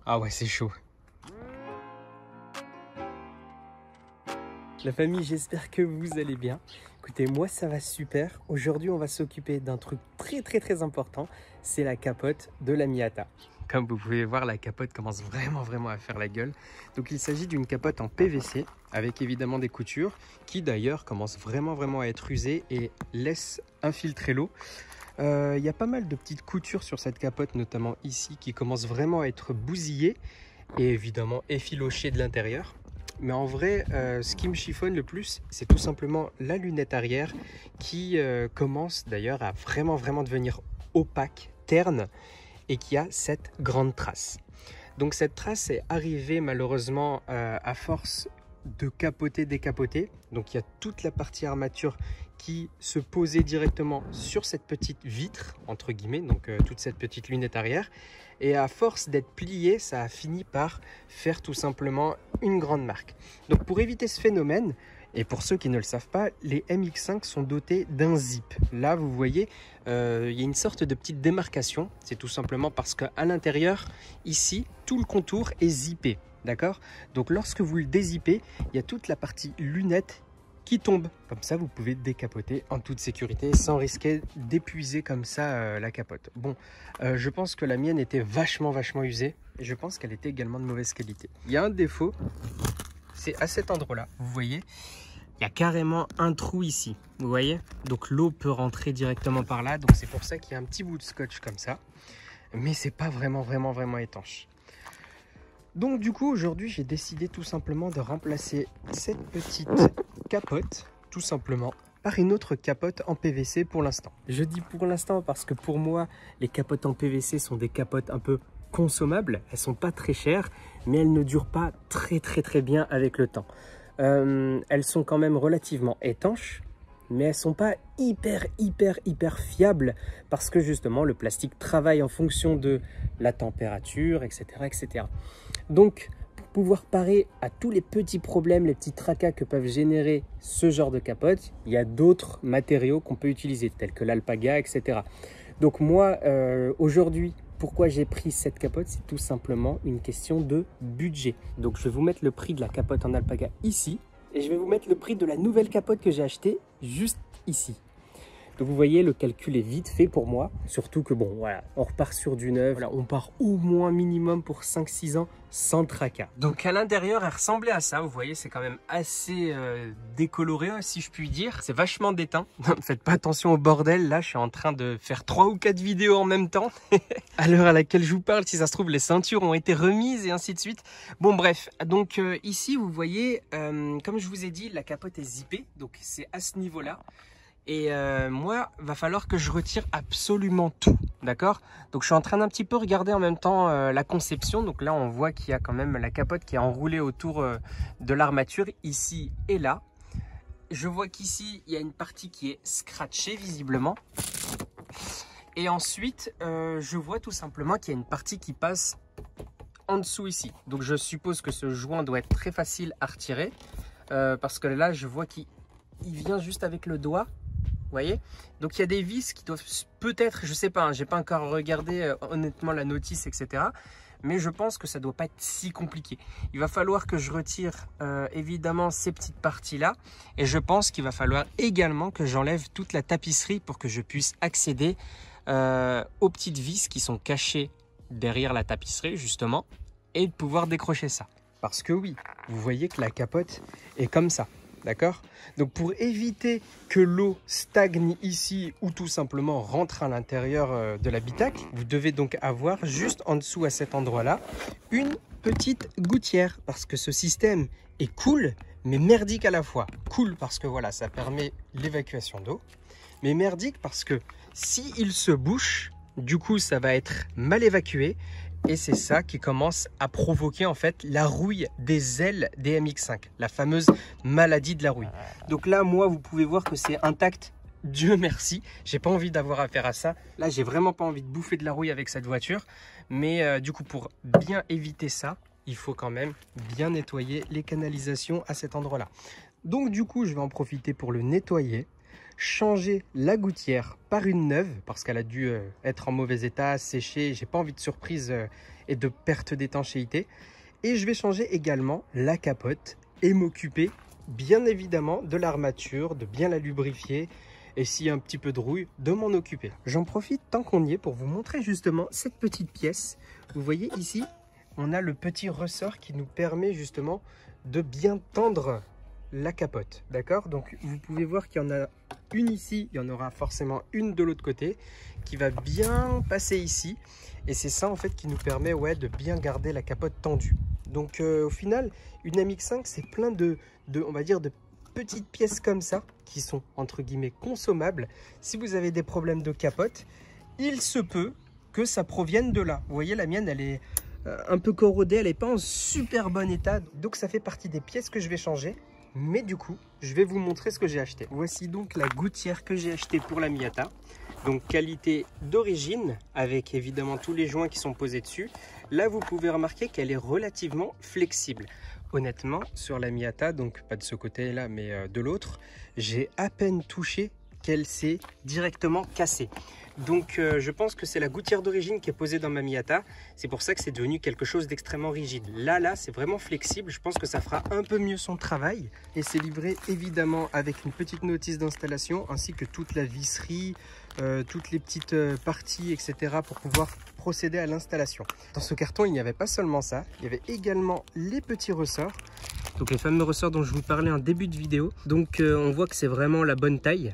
Ah ouais, c'est chaud. La famille, j'espère que vous allez bien. Écoutez, moi ça va super. Aujourd'hui, on va s'occuper d'un truc très important. C'est la capote de la Miata. Comme vous pouvez voir, la capote commence vraiment à faire la gueule. Donc il s'agit d'une capote en PVC avec évidemment des coutures qui d'ailleurs commencent vraiment à être usées et laissent infiltrer l'eau. Il y a pas mal de petites coutures sur cette capote, notamment ici, qui commencent vraiment à être bousillées et évidemment effilochées de l'intérieur. Mais en vrai, ce qui me chiffonne le plus, c'est tout simplement la lunette arrière qui commence d'ailleurs à vraiment devenir opaque, terne, et qui a cette grande trace. Donc cette trace est arrivée malheureusement à force de capoter, décapoter. Donc il y a toute la partie armature qui se posait directement sur cette petite vitre, entre guillemets, donc toute cette petite lunette arrière. Et à force d'être plié, ça a fini par faire tout simplement une grande marque. Donc pour éviter ce phénomène, et pour ceux qui ne le savent pas, les MX5 sont dotés d'un zip. Là, vous voyez, il y a une sorte de petite démarcation. C'est tout simplement parce qu'à l'intérieur, ici, tout le contour est zippé. D'accord? Donc lorsque vous le dézippez, il y a toute la partie lunette qui tombe. Comme ça, vous pouvez décapoter en toute sécurité sans risquer d'épuiser comme ça la capote. Bon, je pense que la mienne était vachement usée et je pense qu'elle était également de mauvaise qualité. Il y a un défaut, c'est à cet endroit-là. Vous voyez, il y a carrément un trou ici. Vous voyez? Donc l'eau peut rentrer directement par là. Donc c'est pour ça qu'il y a un petit bout de scotch comme ça. Mais c'est pas vraiment étanche. Donc du coup aujourd'hui j'ai décidé tout simplement de remplacer cette petite capote tout simplement par une autre capote en PVC pour l'instant. Je dis pour l'instant parce que pour moi les capotes en PVC sont des capotes un peu consommables. Elles sont pas très chères mais elles ne durent pas très bien avec le temps. Elles sont quand même relativement étanches, mais elles sont pas hyper fiables parce que justement le plastique travaille en fonction de la température, etc. Donc, pour pouvoir parer à tous les petits problèmes, les petits tracas que peuvent générer ce genre de capote, il y a d'autres matériaux qu'on peut utiliser, tels que l'alpaga, etc. Donc moi, aujourd'hui, pourquoi j'ai pris cette capote, c'est tout simplement une question de budget. Donc je vais vous mettre le prix de la capote en alpaga ici, et je vais vous mettre le prix de la nouvelle capote que j'ai achetée juste ici. Donc vous voyez, le calcul est vite fait pour moi, surtout que bon, voilà, on repart sur du neuf, voilà, on part au moins minimum pour 5-6 ans sans tracas. Donc à l'intérieur, elle ressemblait à ça, vous voyez, c'est quand même assez décoloré, si je puis dire. C'est vachement déteint, faites pas attention au bordel, là je suis en train de faire 3 ou 4 vidéos en même temps. À l'heure à laquelle je vous parle, si ça se trouve, les ceintures ont été remises et ainsi de suite. Bon bref, donc ici vous voyez, comme je vous ai dit, la capote est zippée, donc c'est à ce niveau-là. Et moi, va falloir que je retire absolument tout, d'accord? Donc je suis en train d'un petit peu regarder en même temps la conception. Donc là, on voit qu'il y a quand même la capote qui est enroulée autour de l'armature, ici et là. Je vois qu'ici, il y a une partie qui est scratchée visiblement. Et ensuite, je vois tout simplement qu'il y a une partie qui passe en dessous ici. Donc je suppose que ce joint doit être très facile à retirer. Parce que là, je vois qu'il vient juste avec le doigt. Vous voyez, donc il y a des vis qui doivent peut-être, je sais pas, hein, j'ai pas encore regardé honnêtement la notice, etc. Mais je pense que ça doit pas être si compliqué. Il va falloir que je retire évidemment ces petites parties là, et je pense qu'il va falloir également que j'enlève toute la tapisserie pour que je puisse accéder aux petites vis qui sont cachées derrière la tapisserie justement, et de pouvoir décrocher ça. Parce que oui, vous voyez que la capote est comme ça. D'accord? Donc pour éviter que l'eau stagne ici ou tout simplement rentre à l'intérieur de l'habitacle, vous devez donc avoir juste en dessous à cet endroit-là une petite gouttière, parce que ce système est cool mais merdique à la fois. Cool parce que voilà, ça permet l'évacuation d'eau, mais merdique parce que si il se bouche, du coup ça va être mal évacué. Et c'est ça qui commence à provoquer en fait la rouille des ailes des MX5, la fameuse maladie de la rouille. Donc là, moi, vous pouvez voir que c'est intact, Dieu merci. J'ai pas envie d'avoir affaire à ça. Là, j'ai vraiment pas envie de bouffer de la rouille avec cette voiture. Mais du coup, pour bien éviter ça, il faut quand même bien nettoyer les canalisations à cet endroit-là. Donc du coup, je vais en profiter pour le nettoyer. changer la gouttière par une neuve parce qu'elle a dû être en mauvais état, sécher. J'ai pas envie de surprise et de perte d'étanchéité. Et je vais changer également la capote et m'occuper bien évidemment de l'armature, de bien la lubrifier et s'il y a un petit peu de rouille, de m'en occuper. J'en profite tant qu'on y est pour vous montrer justement cette petite pièce. Vous voyez ici, on a le petit ressort qui nous permet justement de bien tendre la capote, d'accord? Donc vous pouvez voir qu'il y en a une ici, il y en aura forcément une de l'autre côté qui va bien passer ici et c'est ça en fait qui nous permet de bien garder la capote tendue. Donc au final, une MX5 c'est plein on va dire de petites pièces comme ça qui sont entre guillemets consommables. Si vous avez des problèmes de capote, il se peut que ça provienne de là. Vous voyez, la mienne elle est un peu corrodée, elle n'est pas en super bon état, donc ça fait partie des pièces que je vais changer. Mais du coup, je vais vous montrer ce que j'ai acheté. Voici donc la gouttière que j'ai achetée pour la Miata. Donc qualité d'origine, avec évidemment tous les joints qui sont posés dessus. Là, vous pouvez remarquer qu'elle est relativement flexible. Honnêtement, sur la Miata, donc pas de ce côté-là, mais de l'autre, j'ai à peine touché qu'elle s'est directement cassée. Donc je pense que c'est la gouttière d'origine qui est posée dans ma Miata. C'est pour ça que c'est devenu quelque chose d'extrêmement rigide. Là, c'est vraiment flexible. Je pense que ça fera un peu mieux son travail. Et c'est livré évidemment avec une petite notice d'installation ainsi que toute la visserie, toutes les petites parties, etc. pour pouvoir procéder à l'installation. Dans ce carton, il n'y avait pas seulement ça. Il y avait également les petits ressorts. Donc les fameux ressorts dont je vous parlais en début de vidéo. Donc on voit que c'est vraiment la bonne taille.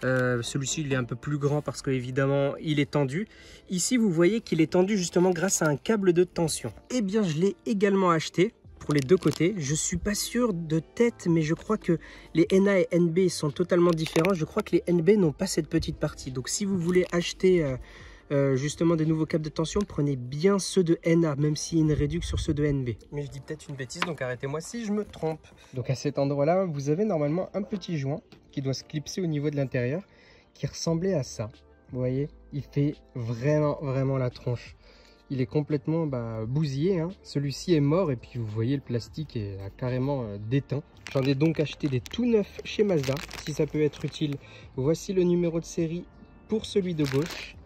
Celui-ci il est un peu plus grand parce que évidemment il est tendu. Ici vous voyez qu'il est tendu justement grâce à un câble de tension. Eh bien je l'ai également acheté pour les deux côtés. Je suis pas sûr de tête, mais je crois que les NA et NB sont totalement différents. Je crois que les NB n'ont pas cette petite partie. Donc si vous voulez acheter justement des nouveaux câbles de tension, prenez bien ceux de NA, même s'il y a une réduction sur ceux de NB. Mais je dis peut-être une bêtise, donc arrêtez-moi si je me trompe. Donc à cet endroit-là, vous avez normalement un petit joint qui doit se clipser au niveau de l'intérieur, qui ressemblait à ça. Vous voyez, il fait vraiment la tronche. Il est complètement bousillé, hein. Celui-ci est mort et puis vous voyez le plastique est carrément déteint. J'en ai donc acheté des tout neufs chez Mazda, si ça peut être utile. Voici le numéro de série pour celui de gauche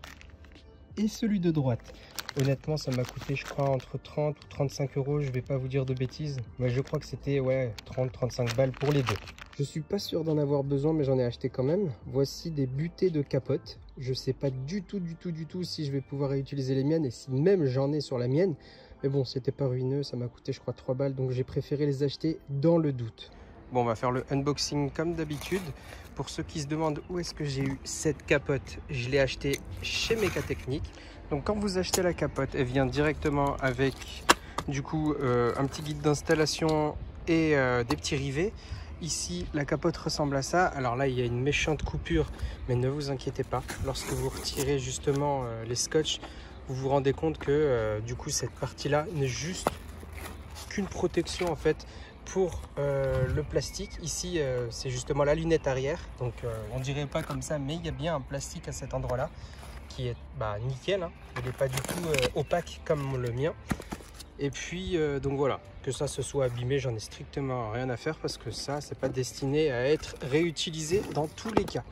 et celui de droite. Honnêtement, ça m'a coûté, je crois, entre 30 ou 35 euros. Je vais pas vous dire de bêtises, mais je crois que c'était 30-35 balles pour les deux. Je suis pas sûr d'en avoir besoin, mais j'en ai acheté quand même. Voici des butées de capote. Je sais pas du tout si je vais pouvoir réutiliser les miennes et si même j'en ai sur la mienne. Mais bon, c'était pas ruineux, ça m'a coûté, je crois, 3 balles, donc j'ai préféré les acheter dans le doute. Bon, on va faire le unboxing comme d'habitude. Pour ceux qui se demandent où est-ce que j'ai eu cette capote, je l'ai achetée chez Mécatechnique. Donc quand vous achetez la capote, elle vient directement avec du coup un petit guide d'installation et des petits rivets. Ici, la capote ressemble à ça. Alors là, il y a une méchante coupure, mais ne vous inquiétez pas. Lorsque vous retirez justement les scotch, vous vous rendez compte que du coup, cette partie-là n'est juste qu'une protection en fait pour le plastique. Ici, c'est justement la lunette arrière. Donc, on dirait pas comme ça, mais il y a bien un plastique à cet endroit-là qui est nickel, hein. Il n'est pas du tout opaque comme le mien. Et puis donc voilà, que ça se soit abîmé, j'en ai strictement rien à faire parce que ça, c'est pas destiné à être réutilisé dans tous les cas.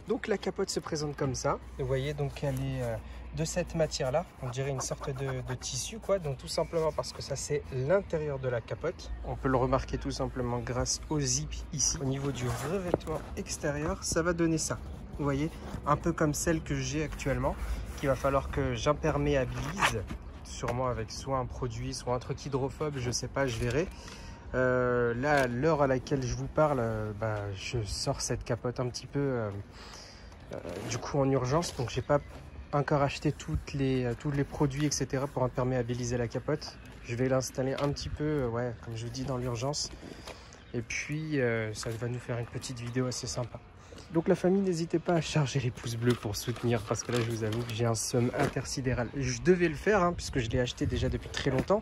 Donc la capote se présente comme ça. Vous voyez, donc elle est de cette matière-là, on dirait une sorte de tissu quoi. Donc tout simplement parce que ça c'est l'intérieur de la capote. On peut le remarquer tout simplement grâce au zip ici. Au niveau du revêtement extérieur, ça va donner ça. Vous voyez, un peu comme celle que j'ai actuellement, qu'il va falloir que j'imperméabilise, sûrement avec soit un produit, soit un truc hydrophobe, je sais pas, je verrai. Là, à l'heure à laquelle je vous parle, je sors cette capote un petit peu du coup en urgence, donc j'ai pas encore acheté tous les produits, etc. pour imperméabiliser la capote. Je vais l'installer un petit peu, comme je vous dis, dans l'urgence. Et puis, ça va nous faire une petite vidéo assez sympa. Donc la famille, n'hésitez pas à charger les pouces bleus pour soutenir, parce que là je vous avoue que j'ai un somme intersidéral. Je devais le faire puisque je l'ai acheté déjà depuis très longtemps,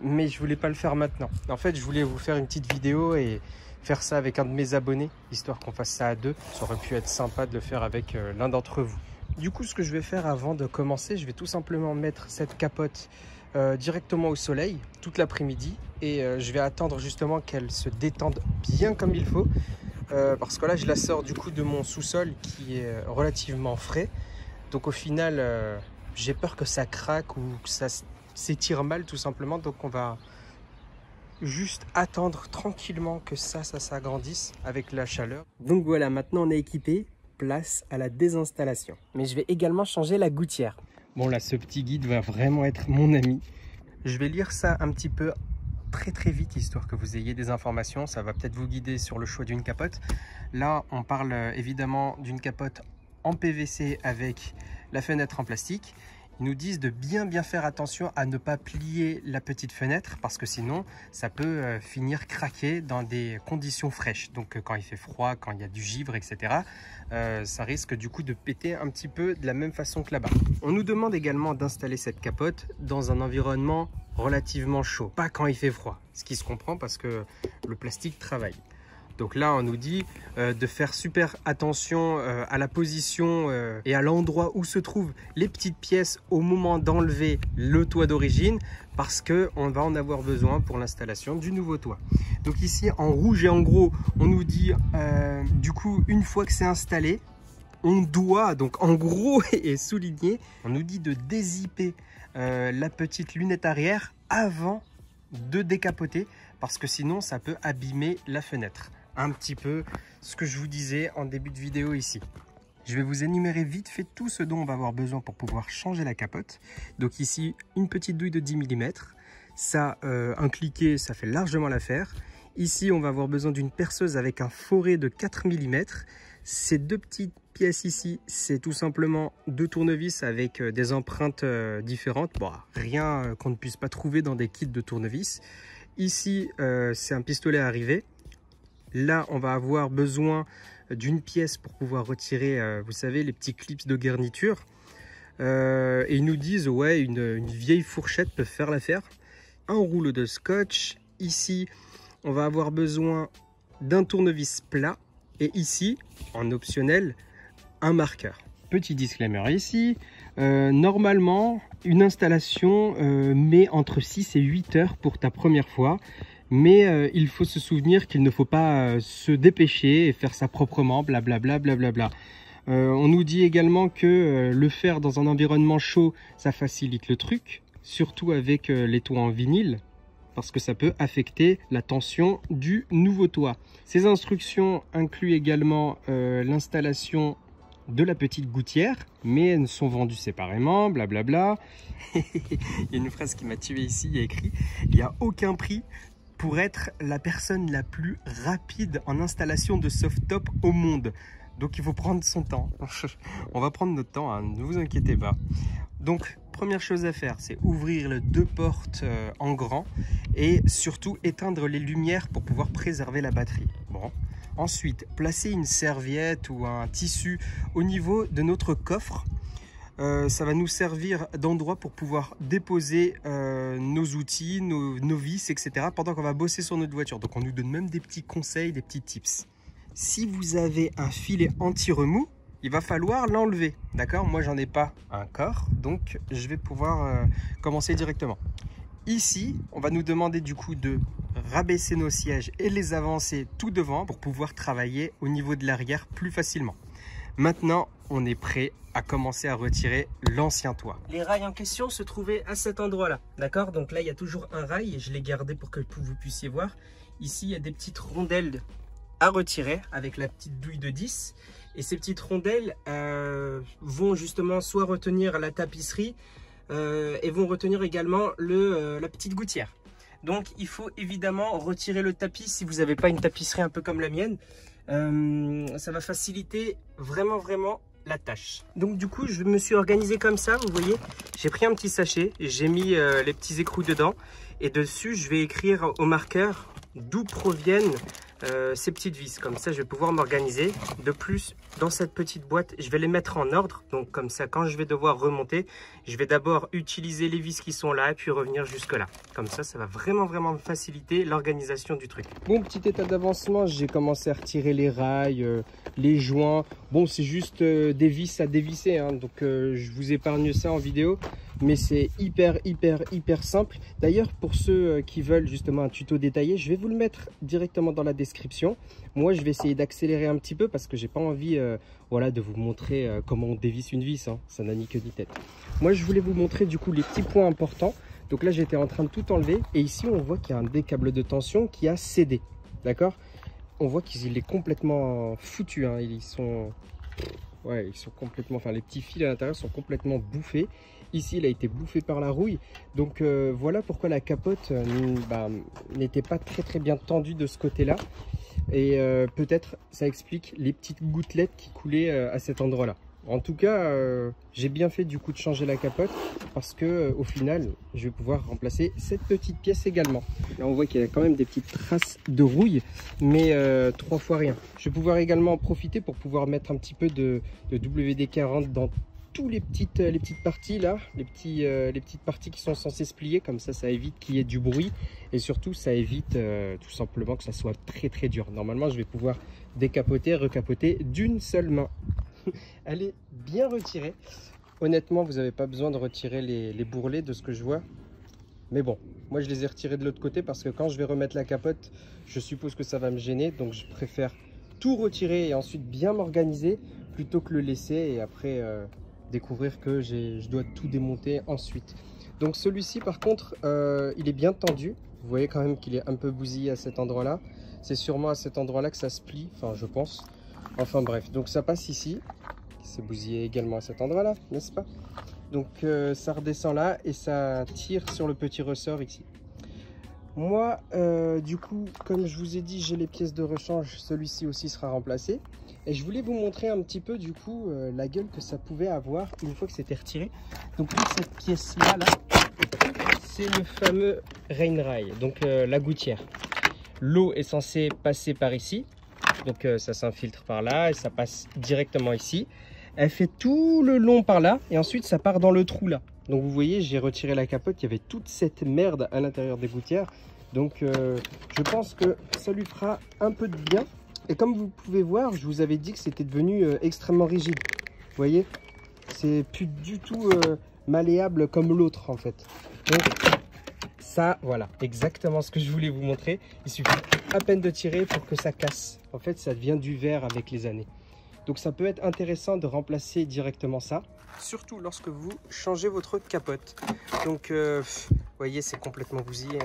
mais je voulais pas le faire maintenant. En fait, je voulais vous faire une petite vidéo et faire ça avec un de mes abonnés, histoire qu'on fasse ça à deux. Ça aurait pu être sympa de le faire avec l'un d'entre vous. Du coup, ce que je vais faire avant de commencer, je vais tout simplement mettre cette capote directement au soleil toute l'après-midi et je vais attendre justement qu'elle se détende bien comme il faut, parce que là je la sors du coup de mon sous-sol qui est relativement frais. Donc au final j'ai peur que ça craque ou que ça s'étire mal tout simplement. Donc on va juste attendre tranquillement que ça s'agrandisse avec la chaleur. Donc voilà, maintenant on est équipé, place à la désinstallation. Mais je vais également changer la gouttière. Bon là, ce petit guide va vraiment être mon ami. Je vais lire ça un petit peu très vite, histoire que vous ayez des informations. Ça va peut-être vous guider sur le choix d'une capote. Là, on parle évidemment d'une capote en PVC avec la fenêtre en plastique. Ils nous disent de bien faire attention à ne pas plier la petite fenêtre parce que sinon ça peut finir craquer dans des conditions fraîches. Donc quand il fait froid, quand il y a du givre, etc. Ça risque du coup de péter un petit peu de la même façon que là-bas. On nous demande également d'installer cette capote dans un environnement relativement chaud, pas quand il fait froid. Ce qui se comprend parce que le plastique travaille. Donc là, on nous dit de faire super attention à la position et à l'endroit où se trouvent les petites pièces au moment d'enlever le toit d'origine parce qu'on va en avoir besoin pour l'installation du nouveau toit. Donc ici, en rouge et en gros, on nous dit du coup, une fois que c'est installé, on doit, donc en gros et souligné, on nous dit de dézipper la petite lunette arrière avant de décapoter parce que sinon, ça peut abîmer la fenêtre. Un petit peu ce que je vous disais en début de vidéo ici. Je vais vous énumérer vite fait tout ce dont on va avoir besoin pour pouvoir changer la capote. Donc ici, une petite douille de 10 mm. Ça, un cliquet, ça fait largement l'affaire. Ici, on va avoir besoin d'une perceuse avec un foret de 4 mm. Ces deux petites pièces ici, c'est tout simplement deux tournevis avec des empreintes différentes. Bon, rien qu'on ne puisse pas trouver dans des kits de tournevis. Ici, c'est un pistolet à arriver. Là, on va avoir besoin d'une pièce pour pouvoir retirer, vous savez, les petits clips de garniture. Et ils nous disent, ouais, une vieille fourchette peut faire l'affaire. Un rouleau de scotch. Ici, on va avoir besoin d'un tournevis plat. Et ici, en optionnel, un marqueur. Petit disclaimer ici. Normalement, une installation met entre 6 et 8 heures pour ta première fois. Mais il faut se souvenir qu'il ne faut pas se dépêcher et faire ça proprement, blablabla. On nous dit également que le faire dans un environnement chaud, ça facilite le truc, surtout avec les toits en vinyle, parce que ça peut affecter la tension du nouveau toit. Ces instructions incluent également l'installation de la petite gouttière, mais elles sont vendues séparément, blablabla. Il y a une phrase qui m'a tué ici, il y a écrit « Il n'y a aucun prix » pour être la personne la plus rapide en installation de soft-top au monde. Donc il faut prendre son temps. On va prendre notre temps, hein, ne vous inquiétez pas. Donc première chose à faire, c'est ouvrir les deux portes en grand et surtout éteindre les lumières pour pouvoir préserver la batterie. Bon. Ensuite, placer une serviette ou un tissu au niveau de notre coffre. Ça va nous servir d'endroit pour pouvoir déposer nos outils, nos vis, etc. pendant qu'on va bosser sur notre voiture. Donc on nous donne même des petits conseils, des petits tips. Si vous avez un filet anti-remous, il va falloir l'enlever. D'accord? Moi, j'en ai pas encore, donc je vais pouvoir commencer directement. Ici, on va nous demander du coup de rabaisser nos sièges et les avancer tout devant pour pouvoir travailler au niveau de l'arrière plus facilement. Maintenant, on est prêt à commencer à retirer l'ancien toit. Les rails en question se trouvaient à cet endroit-là, d'accord? Donc là, il y a toujours un rail et je l'ai gardé pour que vous puissiez voir. Ici, il y a des petites rondelles à retirer avec la petite douille de 10. Et ces petites rondelles vont justement soit retenir la tapisserie et vont retenir également la petite gouttière. Donc, il faut évidemment retirer le tapis si vous n'avez pas une tapisserie un peu comme la mienne. Ça va faciliter vraiment la tâche. Donc du coup, je me suis organisé comme ça, vous voyez. J'ai pris un petit sachet, j'ai mis les petits écrous dedans et dessus, je vais écrire au marqueur d'où proviennent ces petites vis. Comme ça, je vais pouvoir m'organiser. De plus, dans cette petite boîte, je vais les mettre en ordre. Donc comme ça, quand je vais devoir remonter, je vais d'abord utiliser les vis qui sont là et puis revenir jusque là. Comme ça va vraiment me faciliter l'organisation du truc. Bon, petit état d'avancement, j'ai commencé à retirer les rails, les joints. Bon, c'est juste des vis à dévisser, hein, donc je vous épargne ça en vidéo. mais c'est hyper simple. D'ailleurs, pour ceux qui veulent justement un tuto détaillé, je vais vous le mettre directement dans la description. Moi, je vais essayer d'accélérer un petit peu parce que j'ai pas envie voilà, de vous montrer comment on dévisse une vis, hein. Ça n'a ni queue ni tête. Moi, je voulais vous montrer du coup les petits points importants. Donc là, j'étais en train de tout enlever et ici, on voit qu'il y a un des câbles de tension qui a cédé. D'accord? On voit qu'il est complètement foutu, hein. Ils sont complètement, enfin les petits fils à l'intérieur sont complètement bouffés. Ici, il a été bouffé par la rouille. Donc voilà pourquoi la capote n'était pas très bien tendue de ce côté-là. Et peut-être ça explique les petites gouttelettes qui coulaient à cet endroit-là. En tout cas, j'ai bien fait du coup de changer la capote parce que au final, je vais pouvoir remplacer cette petite pièce également. Là, on voit qu'il y a quand même des petites traces de rouille, mais 3 fois rien. Je vais pouvoir également en profiter pour pouvoir mettre un petit peu de WD-40 dans tous les petites parties là, les petites parties qui sont censées se plier, comme ça évite qu'il y ait du bruit et surtout ça évite tout simplement que ça soit très dur. Normalement, je vais pouvoir décapoter, recapoter d'une seule main. Elle est bien retirée. Honnêtement, vous n'avez pas besoin de retirer les bourrelets de ce que je vois. Mais bon, moi je les ai retirés de l'autre côté parce que quand je vais remettre la capote, je suppose que ça va me gêner. Donc je préfère tout retirer et ensuite bien m'organiser plutôt que le laisser et après découvrir que je dois tout démonter ensuite. Donc celui-ci par contre, il est bien tendu. Vous voyez quand même qu'il est un peu bousillé à cet endroit-là. C'est sûrement à cet endroit-là que ça se plie, enfin je pense. Enfin bref, donc ça passe ici. C'est bousillé également à cet endroit-là, n'est-ce pas? Donc ça redescend là et ça tire sur le petit ressort ici. Moi, du coup, comme je vous ai dit, j'ai les pièces de rechange. Celui-ci aussi sera remplacé. Et je voulais vous montrer un petit peu, du coup, la gueule que ça pouvait avoir une fois que c'était retiré. Donc toute cette pièce-là, c'est le fameux rain rail, donc la gouttière. L'eau est censée passer par ici. Donc ça s'infiltre par là et ça passe directement ici. Elle fait tout le long par là et ensuite ça part dans le trou là. Donc vous voyez, j'ai retiré la capote, il y avait toute cette merde à l'intérieur des gouttières. Donc je pense que ça lui fera un peu de bien. Et comme vous pouvez voir, je vous avais dit que c'était devenu extrêmement rigide. Vous voyez, c'est plus du tout malléable comme l'autre en fait. Donc ça, voilà, exactement ce que je voulais vous montrer. Il suffit à peine de tirer pour que ça casse. En fait, ça devient du verre avec les années. Donc ça peut être intéressant de remplacer directement ça. Surtout lorsque vous changez votre capote. Donc, vous voyez, c'est complètement bousillé.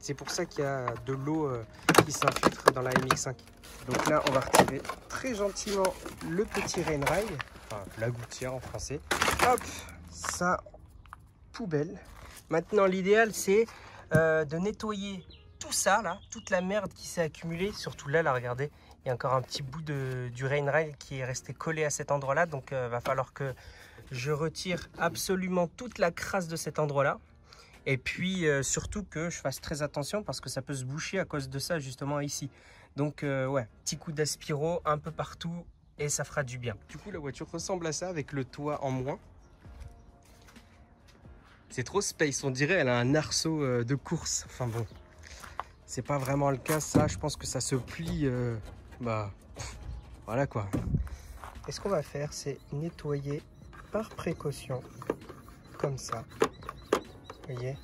C'est pour ça qu'il y a de l'eau qui s'infiltre dans la MX5. Donc là, on va retirer très gentiment le petit rain rail. Enfin, la gouttière en français. Hop, ça, poubelle. Maintenant, l'idéal, c'est de nettoyer tout ça, là, toute la merde qui s'est accumulée. Surtout là, regardez, il y a encore un petit bout du rain rail qui est resté collé à cet endroit-là. Donc, va falloir que je retire absolument toute la crasse de cet endroit-là. Et puis, surtout que je fasse très attention parce que ça peut se boucher à cause de ça, justement, ici. Donc, ouais, petit coup d'aspiro un peu partout et ça fera du bien. Du coup, la voiture ressemble à ça avec le toit en moins. C'est trop space, on dirait elle a un arceau de course. Enfin bon, c'est pas vraiment le cas ça, je pense que ça se plie, voilà quoi. Et ce qu'on va faire, c'est nettoyer par précaution, comme ça. Vous voyez?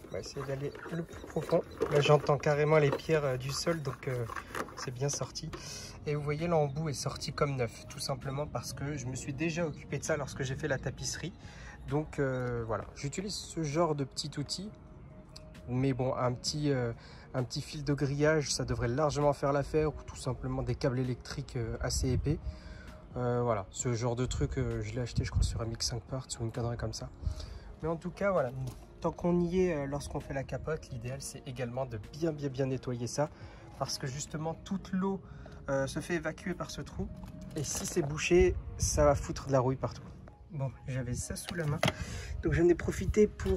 On va essayer d'aller le plus profond. Là j'entends carrément les pierres du sol, donc c'est bien sorti. Et vous voyez l'embout est sorti comme neuf, tout simplement parce que je me suis déjà occupé de ça lorsque j'ai fait la tapisserie. Donc voilà, j'utilise ce genre de petit outil, mais bon, un petit fil de grillage, ça devrait largement faire l'affaire, ou tout simplement des câbles électriques assez épais. Voilà, ce genre de truc, je l'ai acheté je crois sur MX5 Parts ou une connerie comme ça. Mais en tout cas, voilà, tant qu'on y est lorsqu'on fait la capote, l'idéal c'est également de bien nettoyer ça, parce que justement toute l'eau se fait évacuer par ce trou, et si c'est bouché, ça va foutre de la rouille partout. Bon, j'avais ça sous la main, donc j'en ai profité pour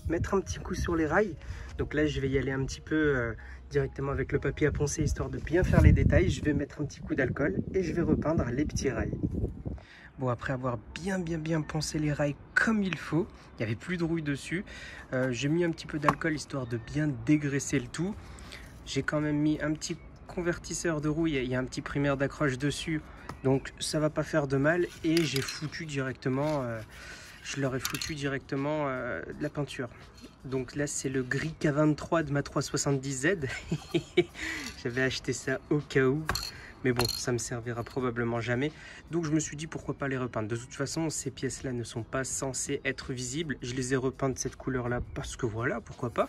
mettre un petit coup sur les rails. Donc là, je vais y aller un petit peu directement avec le papier à poncer, histoire de bien faire les détails. Je vais mettre un petit coup d'alcool et je vais repeindre les petits rails. Bon, après avoir bien poncé les rails comme il faut, il n'y avait plus de rouille dessus. J'ai mis un petit peu d'alcool, histoire de bien dégraisser le tout. J'ai quand même mis un petit convertisseur de rouille, il y a un petit primaire d'accroche dessus. Donc ça va pas faire de mal et j'ai foutu directement, je leur ai foutu directement de la peinture. Donc là c'est le gris K23 de ma 370Z. J'avais acheté ça au cas où. Mais bon, ça me servira probablement jamais. Donc je me suis dit pourquoi pas les repeindre. De toute façon, ces pièces-là ne sont pas censées être visibles. Je les ai repeintes de cette couleur-là parce que voilà, pourquoi pas.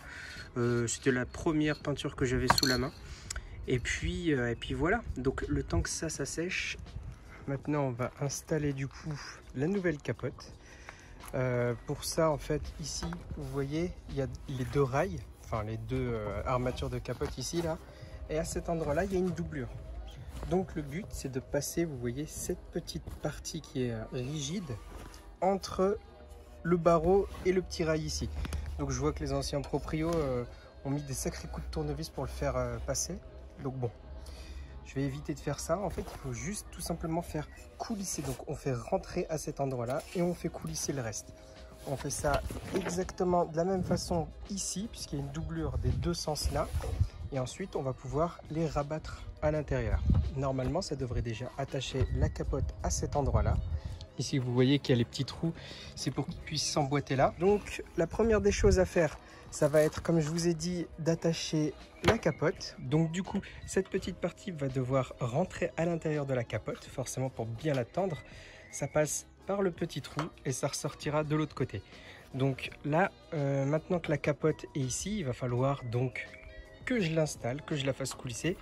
C'était la première peinture que j'avais sous la main. Et puis voilà. Donc le temps que ça sèche, maintenant on va installer du coup la nouvelle capote. Pour ça, en fait, ici, vous voyez, il y a les deux rails, enfin les deux armatures de capote ici, là. Et à cet endroit-là, il y a une doublure. Donc le but c'est de passer, vous voyez, cette petite partie qui est rigide entre le barreau et le petit rail ici. Donc je vois que les anciens proprios ont mis des sacrés coups de tournevis pour le faire passer. Donc bon, je vais éviter de faire ça. En fait, il faut juste tout simplement faire coulisser. Donc on fait rentrer à cet endroit-là et on fait coulisser le reste. On fait ça exactement de la même façon ici, puisqu'il y a une doublure des deux sens là. Et ensuite, on va pouvoir les rabattre à l'intérieur. Normalement, ça devrait déjà attacher la capote à cet endroit-là. Ici, vous voyez qu'il y a les petits trous. C'est pour qu'ils puissent s'emboîter là. Donc, la première des choses à faire, ça va être, comme je vous ai dit, d'attacher la capote. Donc, du coup, cette petite partie va devoir rentrer à l'intérieur de la capote, forcément pour bien la tendre. Ça passe par le petit trou et ça ressortira de l'autre côté. Donc là, maintenant que la capote est ici, il va falloir donc que je l'installe, que je la fasse coulisser.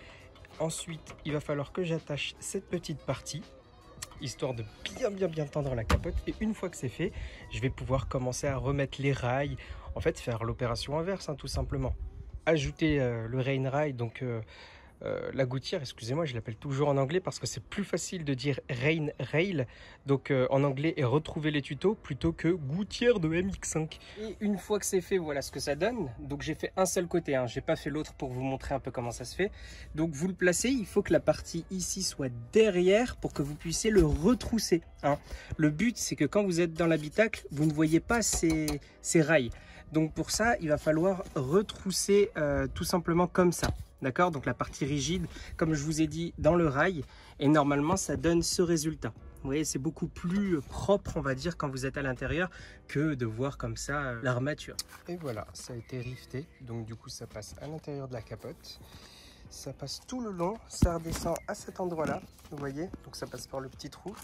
Ensuite, il va falloir que j'attache cette petite partie, histoire de bien tendre la capote. Et une fois que c'est fait, je vais pouvoir commencer à remettre les rails. En fait, faire l'opération inverse, hein, tout simplement. Ajouter le rain rail, donc la gouttière, excusez-moi, je l'appelle toujours en anglais parce que c'est plus facile de dire rain rail, donc en anglais, et retrouver les tutos plutôt que gouttière de MX5. Et une fois que c'est fait, voilà ce que ça donne. Donc j'ai fait un seul côté, hein. J'ai pas fait l'autre pour vous montrer un peu comment ça se fait. Donc vous le placez, il faut que la partie ici soit derrière pour que vous puissiez le retrousser, hein. Le but c'est que quand vous êtes dans l'habitacle, vous ne voyez pas ces rails. Donc pour ça, il va falloir retrousser tout simplement comme ça. D'accord, donc la partie rigide, comme je vous ai dit, dans le rail. Et normalement, ça donne ce résultat. Vous voyez, c'est beaucoup plus propre, on va dire, quand vous êtes à l'intérieur, que de voir comme ça l'armature. Et voilà, ça a été rifté. Donc du coup, ça passe à l'intérieur de la capote. Ça passe tout le long, ça redescend à cet endroit-là. Vous voyez, donc ça passe par le petit trou.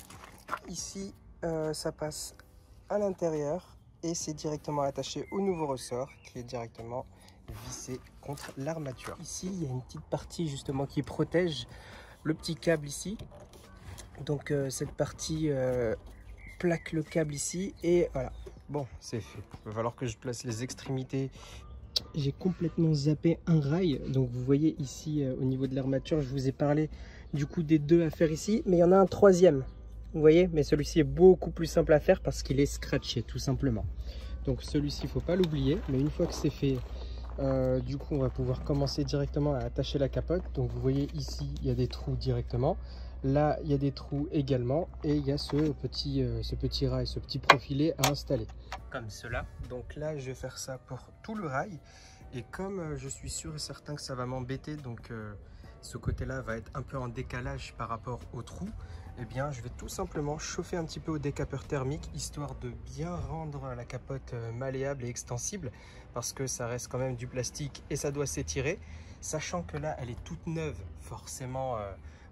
Ici, ça passe à l'intérieur. Et c'est directement attaché au nouveau ressort, qui est directement vissé contre l'armature. Ici, il y a une petite partie justement qui protège le petit câble ici. Donc cette partie plaque le câble ici et voilà. Bon, c'est fait. Il va falloir que je place les extrémités. J'ai complètement zappé un rail. Donc vous voyez ici au niveau de l'armature, je vous ai parlé du coup des deux à faire ici, mais il y en a un troisième. Vous voyez, mais celui-ci est beaucoup plus simple à faire parce qu'il est scratché tout simplement. Donc celui-ci, il ne faut pas l'oublier, mais une fois que c'est fait, du coup on va pouvoir commencer directement à attacher la capote. Donc vous voyez ici il y a des trous directement, là il y a des trous également et il y a ce petit rail, ce petit profilé à installer comme cela. Donc là je vais faire ça pour tout le rail et comme je suis sûr et certain que ça va m'embêter, donc ce côté là va être un peu en décalage par rapport au trou, eh bien je vais tout simplement chauffer un petit peu au décapeur thermique histoire de bien rendre la capote malléable et extensible parce que ça reste quand même du plastique et ça doit s'étirer, sachant que là elle est toute neuve, forcément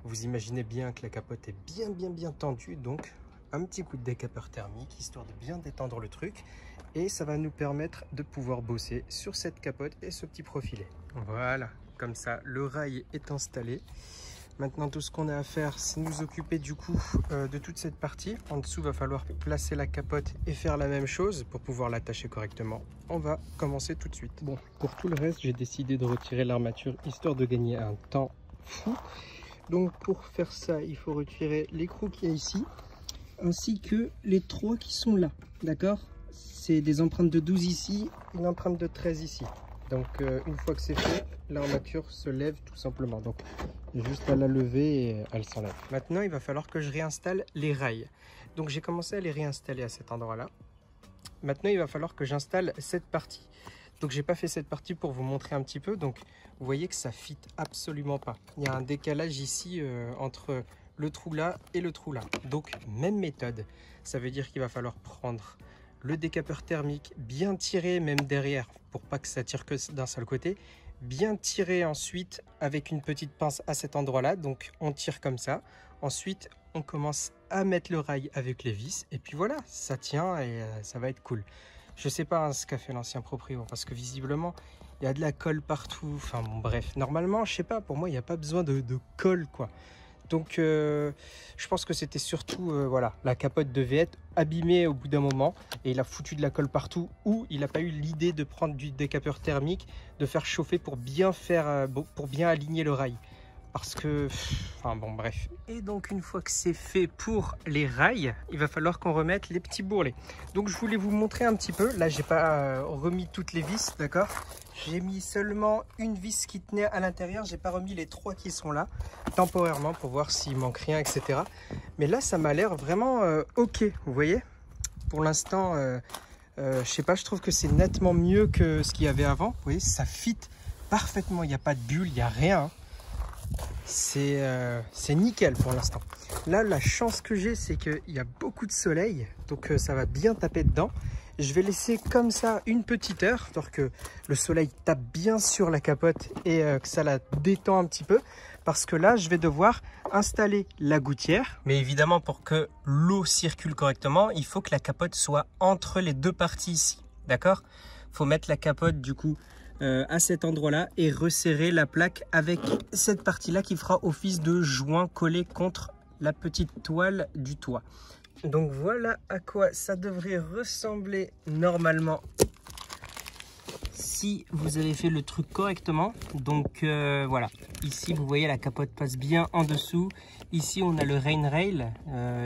vous imaginez bien que la capote est bien tendue, donc un petit coup de décapeur thermique histoire de bien détendre le truc et ça va nous permettre de pouvoir bosser sur cette capote et ce petit profilet. Voilà, comme ça le rail est installé. Maintenant tout ce qu'on a à faire, c'est nous occuper du coup de toute cette partie. En dessous, il va falloir placer la capote et faire la même chose pour pouvoir l'attacher correctement. On va commencer tout de suite. Bon, pour tout le reste, j'ai décidé de retirer l'armature histoire de gagner un temps fou. Donc pour faire ça, il faut retirer l'écrou qu'il y a ici, ainsi que les trois qui sont là, d'accord? C'est des empreintes de 12 ici, une empreinte de 13 ici. Donc une fois que c'est fait, l'armature se lève tout simplement. Donc juste à la lever et elle s'enlève. Maintenant, il va falloir que je réinstalle les rails. Donc j'ai commencé à les réinstaller à cet endroit-là. Maintenant, il va falloir que j'installe cette partie. Donc j'ai pas fait cette partie pour vous montrer un petit peu. Donc vous voyez que ça fit absolument pas. Il y a un décalage ici entre le trou là et le trou là. Donc même méthode, ça veut dire qu'il va falloir prendre le décapeur thermique, bien tirer même derrière pour pas que ça tire que d'un seul côté, bien tirer ensuite avec une petite pince à cet endroit là, donc on tire comme ça. Ensuite on commence à mettre le rail avec les vis et puis voilà, ça tient et ça va être cool. Je sais pas ce qu'a fait l'ancien proprio parce que visiblement il y a de la colle partout, enfin bon bref, normalement je sais pas, pour moi il n'y a pas besoin de colle quoi. Donc je pense que c'était surtout voilà, la capote devait être abîmée au bout d'un moment et il a foutu de la colle partout, ou il n'a pas eu l'idée de prendre du décapeur thermique, de faire chauffer pour bien aligner le rail. Parce que, enfin bon bref. Et donc une fois que c'est fait pour les rails, il va falloir qu'on remette les petits bourrelets. Donc je voulais vous montrer un petit peu. Là j'ai pas remis toutes les vis, d'accord. J'ai mis seulement une vis qui tenait à l'intérieur. J'ai pas remis les 3 qui sont là, temporairement, pour voir s'il manque rien, etc. Mais là ça m'a l'air vraiment ok, vous voyez. Pour l'instant, je sais pas, je trouve que c'est nettement mieux que ce qu'il y avait avant. Vous voyez, ça fit parfaitement, il n'y a pas de bulle, il n'y a rien. C'est nickel pour l'instant. Là la chance que j'ai, c'est qu'il y a beaucoup de soleil, donc ça va bien taper dedans. Je vais laisser comme ça une petite heure, histoire que le soleil tape bien sur la capote et que ça la détend un petit peu, parce que là je vais devoir installer la gouttière. Mais évidemment, pour que l'eau circule correctement, il faut que la capote soit entre les deux parties ici, d'accord. Faut mettre la capote du coup à cet endroit là et resserrer la plaque avec cette partie là qui fera office de joint collé contre la petite toile du toit. Donc voilà à quoi ça devrait ressembler normalement si vous avez fait le truc correctement. Donc voilà, ici vous voyez la capote passe bien en dessous. Ici on a le rain rail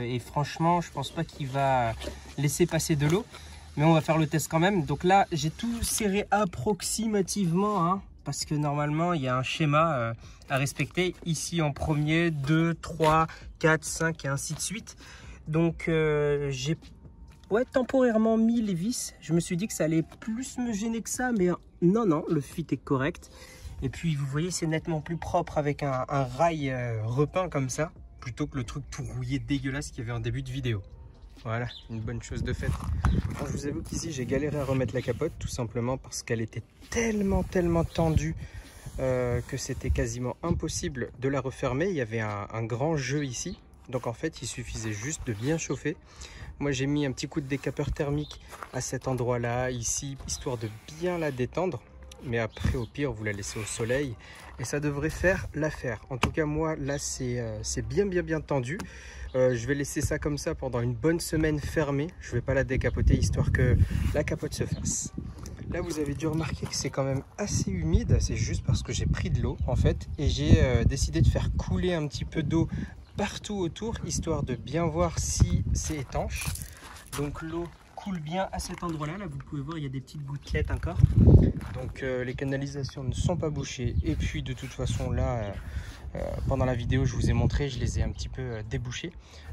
et franchement je pense pas qu'il va laisser passer de l'eau. Mais on va faire le test quand même. Donc là, j'ai tout serré approximativement, hein, parce que normalement, il y a un schéma à respecter. Ici en premier, 2, 3, 4, 5 et ainsi de suite. Donc j'ai temporairement mis les vis. Je me suis dit que ça allait plus me gêner que ça, mais non, le fit est correct. Et puis vous voyez, c'est nettement plus propre avec un rail repeint comme ça, plutôt que le truc tout rouillé dégueulasse qu'il y avait en début de vidéo. Voilà, une bonne chose de faite. Alors, je vous avoue qu'ici j'ai galéré à remettre la capote, tout simplement parce qu'elle était tellement tendue que c'était quasiment impossible de la refermer. Il y avait un grand jeu ici, donc en fait il suffisait juste de bien chauffer. Moi j'ai mis un petit coup de décapeur thermique à cet endroit là, ici, histoire de bien la détendre. Mais après au pire vous la laissez au soleil et ça devrait faire l'affaire. En tout cas moi là c'est bien tendu. Je vais laisser ça comme ça pendant une bonne semaine fermée. Je ne vais pas la décapoter histoire que la capote se fasse. Là vous avez dû remarquer que c'est quand même assez humide. C'est juste parce que j'ai pris de l'eau en fait. Et j'ai décidé de faire couler un petit peu d'eau partout autour, histoire de bien voir si c'est étanche. Donc l'eau coule bien à cet endroit là. Là vous pouvez voir, il y a des petites gouttelettes encore. Donc les canalisations ne sont pas bouchées. Et puis de toute façon là... pendant la vidéo je vous ai montré, je les ai un petit peu débouchés,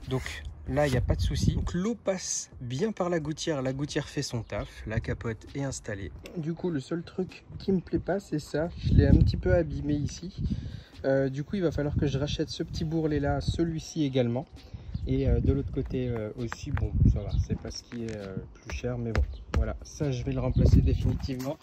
donc là il n'y a pas de souci. Donc l'eau passe bien par la gouttière fait son taf, la capote est installée. Du coup le seul truc qui me plaît pas c'est ça, je l'ai un petit peu abîmé ici. Du coup il va falloir que je rachète ce petit bourrelet là, celui-ci également. Et de l'autre côté aussi, bon ça va, c'est pas ce qui est plus cher, mais bon voilà, ça je vais le remplacer définitivement.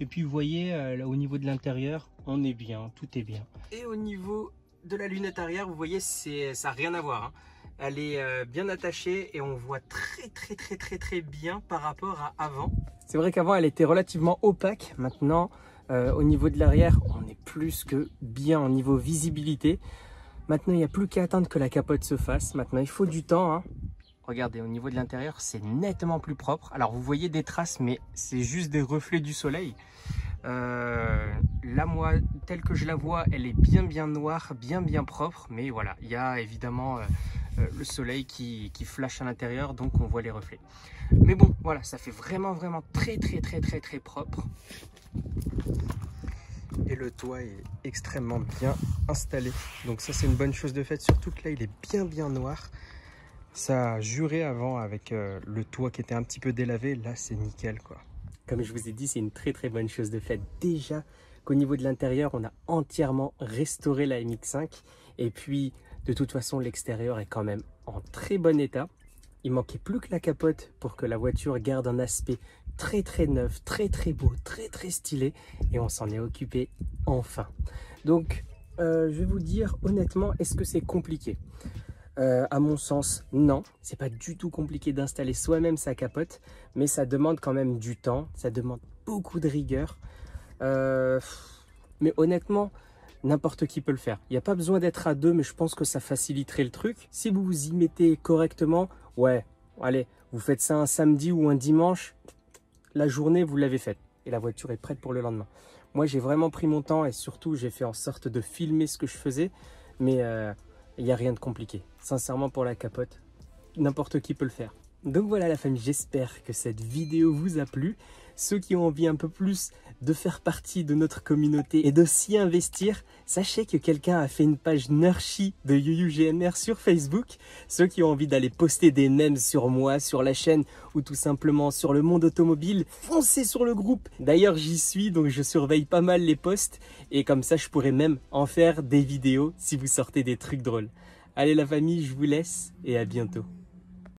Et puis vous voyez là au niveau de l'intérieur on est bien, tout est bien. Et au niveau de la lunette arrière vous voyez ça n'a rien à voir, hein. Elle est bien attachée et on voit très bien par rapport à avant. C'est vrai qu'avant elle était relativement opaque, maintenant au niveau de l'arrière on est plus que bien au niveau visibilité. Maintenant, il n'y a plus qu'à attendre que la capote se fasse. Maintenant, il faut du temps, hein. Regardez, au niveau de l'intérieur, c'est nettement plus propre. Alors, vous voyez des traces, mais c'est juste des reflets du soleil. Là, moi, telle que je la vois, elle est bien noire, bien propre. Mais voilà, il y a évidemment le soleil qui flash à l'intérieur, donc on voit les reflets. Mais bon, voilà, ça fait vraiment très propre. Et le toit est extrêmement bien installé, donc ça c'est une bonne chose de fait, surtout que là il est bien noir. Ça a juré avant avec le toit qui était un petit peu délavé, là c'est nickel quoi. Comme je vous ai dit, c'est une très bonne chose de fait. Déjà qu'au niveau de l'intérieur on a entièrement restauré la MX5 et puis De toute façon, l'extérieur est quand même en très bon état. Il manquait plus que la capote pour que la voiture garde un aspect très très neuf, très très beau, très très stylé. Et on s'en est occupé enfin. Donc, je vais vous dire honnêtement, est-ce que c'est compliqué? À mon sens, non. C'est pas du tout compliqué d'installer soi-même sa capote. Mais ça demande quand même du temps. Ça demande beaucoup de rigueur. Mais honnêtement, n'importe qui peut le faire. Il n'y a pas besoin d'être à deux, mais je pense que ça faciliterait le truc. Si vous vous y mettez correctement, ouais, allez, vous faites ça un samedi ou un dimanche, la journée, vous l'avez faite. Et la voiture est prête pour le lendemain. Moi, j'ai vraiment pris mon temps et surtout, j'ai fait en sorte de filmer ce que je faisais. Mais il n'y a rien de compliqué. Sincèrement, pour la capote, n'importe qui peut le faire. Donc voilà la famille, j'espère que cette vidéo vous a plu. Ceux qui ont envie un peu plus de faire partie de notre communauté et de s'y investir, sachez que quelqu'un a fait une page Nurshi de YuYuGMR sur Facebook. Ceux qui ont envie d'aller poster des mèmes sur moi, sur la chaîne ou tout simplement sur le monde automobile, foncez sur le groupe. D'ailleurs j'y suis, donc je surveille pas mal les posts et comme ça je pourrais même en faire des vidéos si vous sortez des trucs drôles. Allez la famille, je vous laisse et à bientôt.